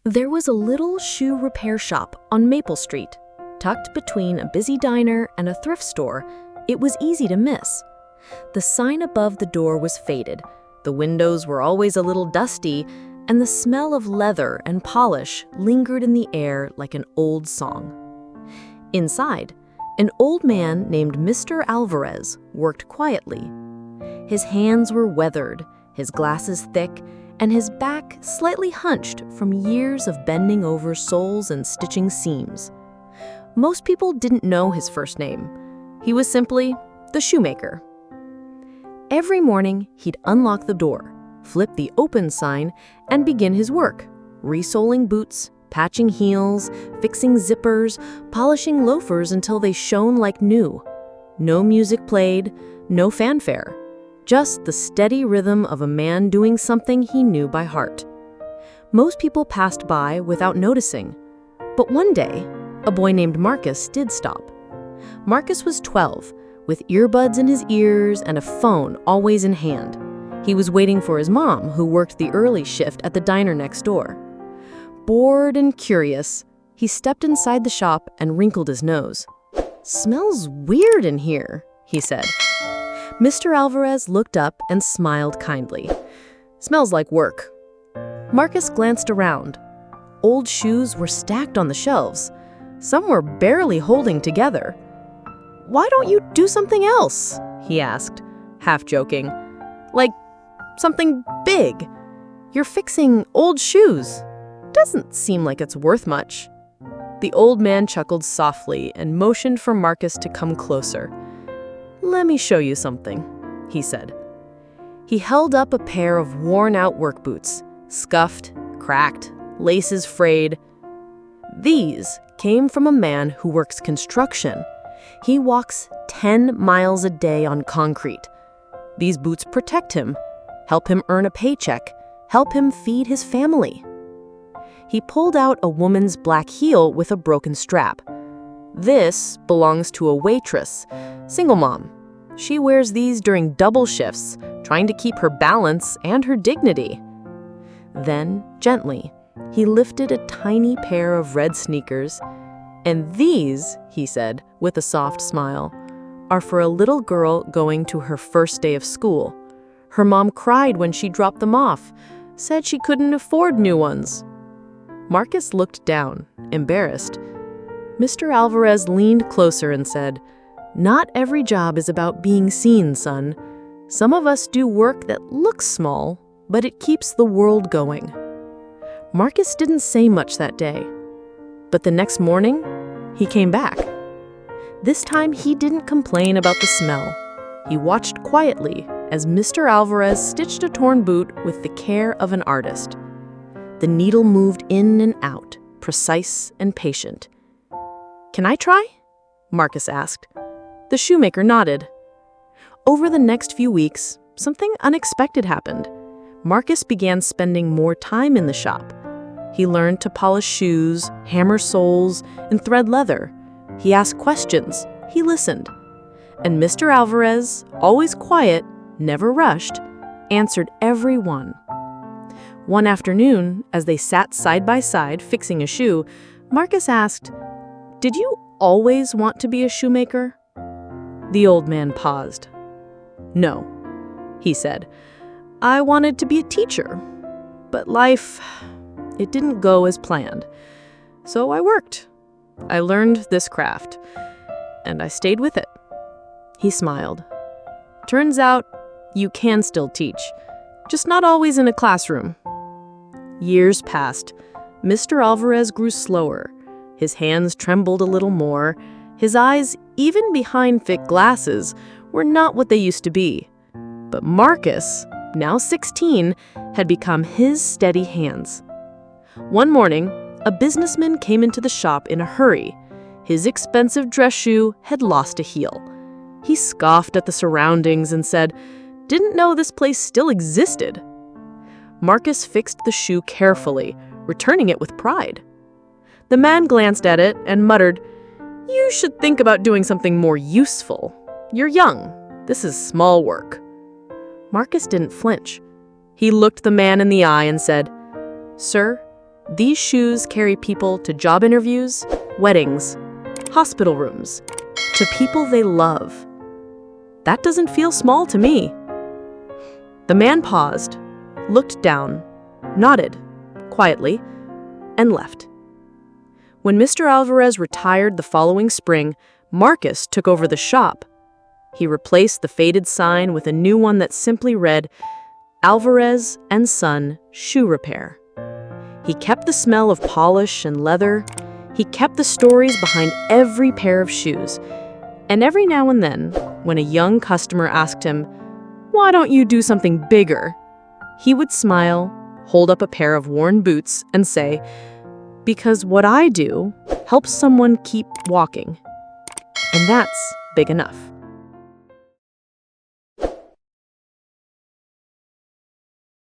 There was a little shoe repair shop on Maple Street. Tucked between a busy diner and a thrift store, it was easy to miss. The sign above the door was faded, the windows were always a little dusty, and the smell of leather and polish lingered in the air like an old song. Inside, an old man named Mr. Alvarez worked quietly. His hands were weathered, his glasses thick, and his back slightly hunched from years of bending over soles and stitching seams. Most people didn't know his first name. He was simply the Shoemaker. Every morning, he'd unlock the door, flip the open sign, and begin his work, resoling boots, patching heels, fixing zippers, polishing loafers until they shone like new. No music played, no fanfare. Just the steady rhythm of a man doing something he knew by heart. Most people passed by without noticing. But one day, a boy named Marcus did stop. Marcus was 12, with earbuds in his ears and a phone always in hand. He was waiting for his mom, who worked the early shift at the diner next door. Bored and curious, he stepped inside the shop and wrinkled his nose. "Smells weird in here," he said. Mr. Alvarez looked up and smiled kindly. "Smells like work." Marcus glanced around. Old shoes were stacked on the shelves. Some were barely holding together. "Why don't you do something else?" he asked, half joking. "Like something big. You're fixing old shoes. Doesn't seem like it's worth much." The old man chuckled softly and motioned for Marcus to come closer. "Let me show you something," he said. He held up a pair of worn-out work boots, scuffed, cracked, laces frayed. These came from a man who works construction. He walks 10 miles a day on concrete. These boots protect him, help him earn a paycheck, help him feed his family. He pulled out a woman's black heel with a broken strap. This belongs to a waitress, single mom. She wears these during double shifts, trying to keep her balance and her dignity. Then, gently, he lifted a tiny pair of red sneakers. "And these," he said, with a soft smile, "are for a little girl going to her first day of school. Her mom cried when she dropped them off, said she couldn't afford new ones." Marcus looked down, embarrassed. Mr. Alvarez leaned closer and said, "Not every job is about being seen, son. Some of us do work that looks small, but it keeps the world going." Marcus didn't say much that day. But the next morning, he came back. This time, he didn't complain about the smell. He watched quietly as Mr. Alvarez stitched a torn boot with the care of an artist. The needle moved in and out, precise and patient. "Can I try?" Marcus asked. The shoemaker nodded. Over the next few weeks, something unexpected happened. Marcus began spending more time in the shop. He learned to polish shoes, hammer soles, and thread leather. He asked questions. He listened. And Mr. Alvarez, always quiet, never rushed, answered every one. One afternoon, as they sat side by side fixing a shoe, Marcus asked, "Did you always want to be a shoemaker?" The old man paused. "No," he said. "I wanted to be a teacher, but life, it didn't go as planned. So I worked. I learned this craft, and I stayed with it." He smiled. "Turns out, you can still teach, just not always in a classroom." Years passed. Mr. Alvarez grew slower. His hands trembled a little more. His eyes, even behind thick glasses, were not what they used to be. But Marcus, now 16, had become his steady hands. One morning, a businessman came into the shop in a hurry. His expensive dress shoe had lost a heel. He scoffed at the surroundings and said, "Didn't know this place still existed." Marcus fixed the shoe carefully, returning it with pride. The man glanced at it and muttered, "You should think about doing something more useful. You're young. This is small work." Marcus didn't flinch. He looked the man in the eye and said, "Sir, These shoes carry people to job interviews, weddings, hospital rooms, to people they love. That doesn't feel small to me. The man paused, looked down, nodded, quietly, and left. When Mr. Alvarez retired the following spring, Marcus took over the shop. He replaced the faded sign with a new one that simply read, Alvarez and Son Shoe Repair. He kept the smell of polish and leather. He kept the stories behind every pair of shoes. And every now and then, when a young customer asked him, "Why don't you do something bigger?" he would smile, hold up a pair of worn boots, and say, "Because what I do helps someone keep walking." And that's big enough.